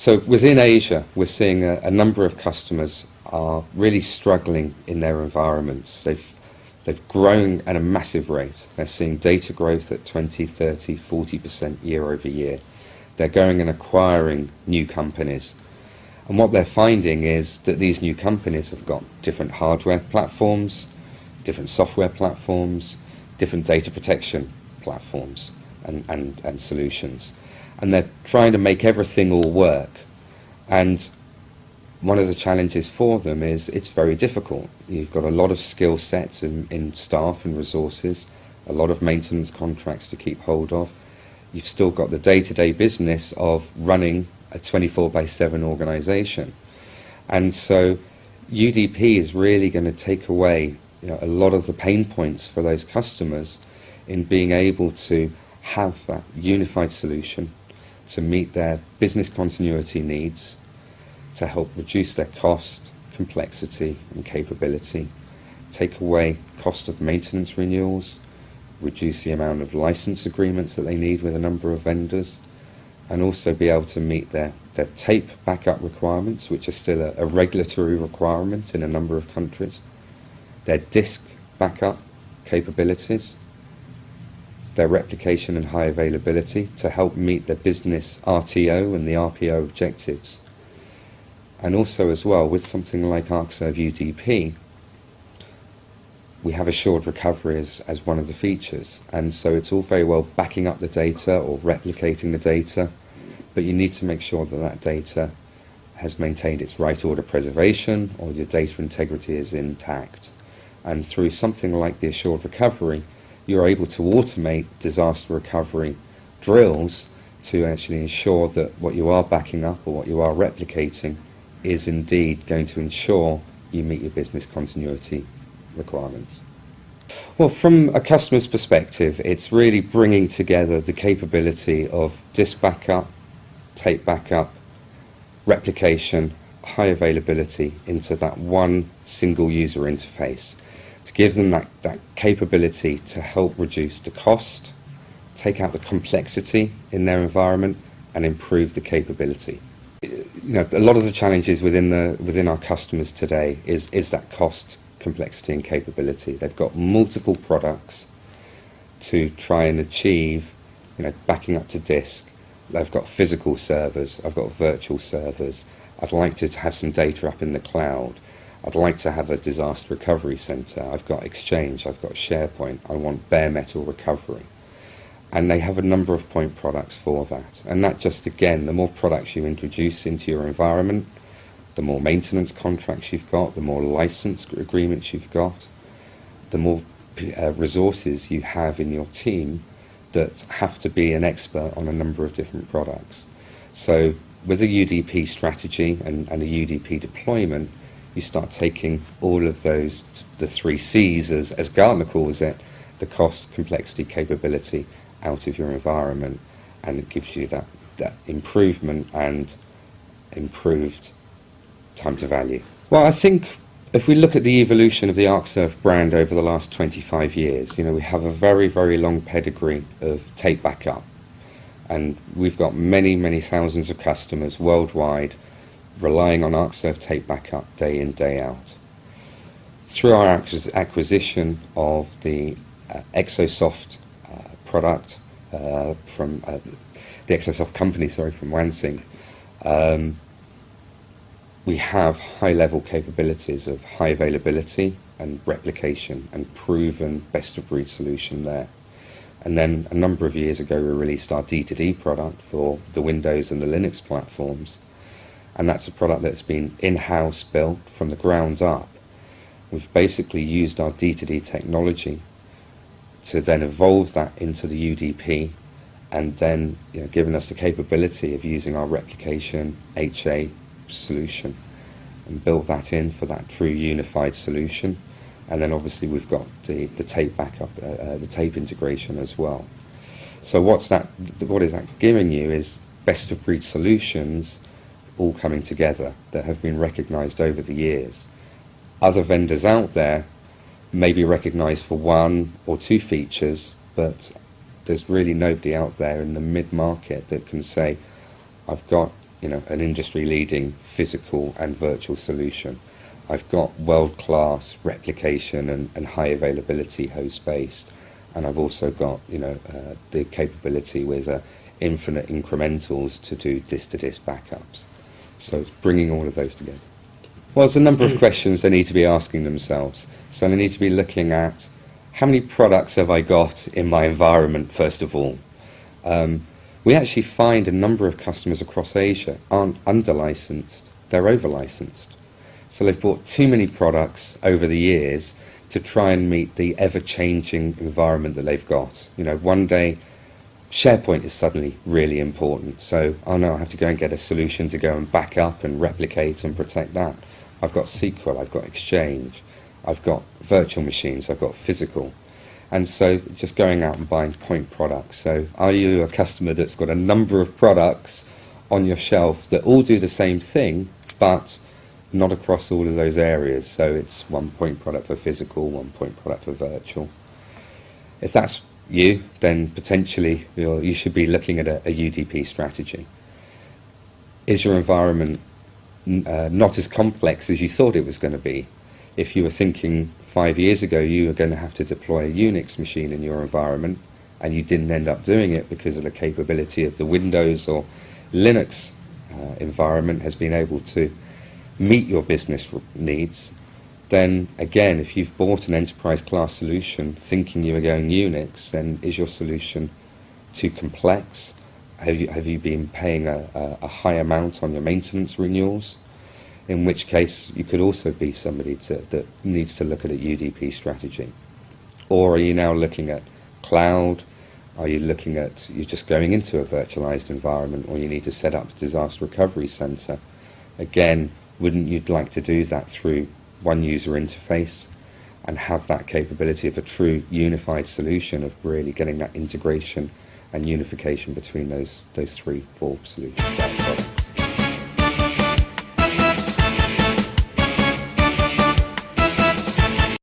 So within Asia, we're seeing a number of customers are really struggling in their environments. They've grown at a massive rate. They're seeing data growth at 20, 30, 40% year over year. They're going and acquiring new companies. And what they're finding is that these new companies have got different hardware platforms, different software platforms, different data protection platforms and solutions. And they're trying to make everything all work. And one of the challenges for them is it's very difficult. You've got a lot of skill sets in staff and resources, a lot of maintenance contracts to keep hold of. You've still got the day-to-day business of running a 24/7 organisation. And so UDP is really going to take away a lot of the pain points for those customers in being able to have that unified solution to meet their business continuity needs, to help reduce their cost, complexity and capability, take away cost of maintenance renewals, reduce the amount of license agreements that they need with a number of vendors, and also be able to meet their tape backup requirements, which are still a regulatory requirement in a number of countries, their disk backup capabilities, their replication and high availability to help meet their business RTO and the RPO objectives. And also as well, with something like ArcServe UDP, we have assured recovery as one of the features. And so it's all very well backing up the data or replicating the data, but you need to make sure that that data has maintained its right order preservation or your data integrity is intact. And through something like the assured recovery, you're able to automate disaster recovery drills to actually ensure that what you are backing up or what you are replicating is indeed going to ensure you meet your business continuity requirements. Well, from a customer's perspective, it's really bringing together the capability of disk backup, tape backup, replication, high availability into that one single user interface, to give them that capability to help reduce the cost, take out the complexity in their environment, and improve the capability. A lot of the challenges within our customers today is that cost, complexity and capability. They've got multiple products to try and achieve, backing up to disk. They've got physical servers, I've got virtual servers. I'd like to have some data up in the cloud. I'd like to have a disaster recovery center. I've got Exchange, I've got SharePoint. I want bare metal recovery. And they have a number of point products for that. And that just, again, the more products you introduce into your environment, the more maintenance contracts you've got, the more license agreements you've got, the more resources you have in your team that have to be an expert on a number of different products. So with a UDP strategy and a UDP deployment, you start taking all of those, the 3 C's as Gartner calls it, the cost, complexity, capability, out of your environment, and it gives you that improvement and improved time to value. Well, I think if we look at the evolution of the ArcServe brand over the last 25 years, we have a very, very long pedigree of tape backup, and we've got many, many thousands of customers worldwide relying on ArcServe tape backup day in, day out. Through our acquisition of the Exosoft product from the Exosoft company, from Wansing, we have high-level capabilities of high availability and replication and proven best-of-breed solution there. And then a number of years ago, we released our D2D product for the Windows and the Linux platforms, and that's a product that's been in-house built from the ground up. We've basically used our D2D technology to then evolve that into the UDP, and then given us the capability of using our replication HA solution and built that in for that true unified solution. And then obviously we've got the tape backup, the tape integration as well. So what is that giving you is best of breed solutions all coming together that have been recognized over the years. Other vendors out there may be recognized for 1 or 2 features, but there's really nobody out there in the mid-market that can say, I've got an industry-leading physical and virtual solution. I've got world-class replication and high availability host-based, and I've also got the capability with infinite incrementals to do disk-to-disk backups. So it's bringing all of those together. Well, there's a number of questions they need to be asking themselves. So they need to be looking at, how many products have I got in my environment, first of all? We actually find a number of customers across Asia aren't under-licensed, they're over-licensed. So they've bought too many products over the years to try and meet the ever-changing environment that they've got. One day SharePoint is suddenly really important. So, oh no, I have to go and get a solution to go and back up and replicate and protect that. I've got SQL, I've got Exchange, I've got virtual machines, I've got physical. And so just going out and buying point products. So are you a customer that's got a number of products on your shelf that all do the same thing, but not across all of those areas? So it's one point product for physical, one point product for virtual. If that's you, then potentially you should be looking at a UDP strategy. Is your environment not as complex as you thought it was going to be? If you were thinking 5 years ago you were going to have to deploy a Unix machine in your environment, and you didn't end up doing it because of the capability of the Windows or Linux environment has been able to meet your business needs, then again, if you've bought an enterprise class solution thinking you were going Unix, then is your solution too complex? Have you been paying a high amount on your maintenance renewals? In which case you could also be somebody that needs to look at a UDP strategy. Or are you now looking at cloud? Are you looking at, you're just going into a virtualized environment, or you need to set up a disaster recovery center? Again, wouldn't you like to do that through one user interface and have that capability of a true unified solution of really getting that integration and unification between those 3 Forbes solutions?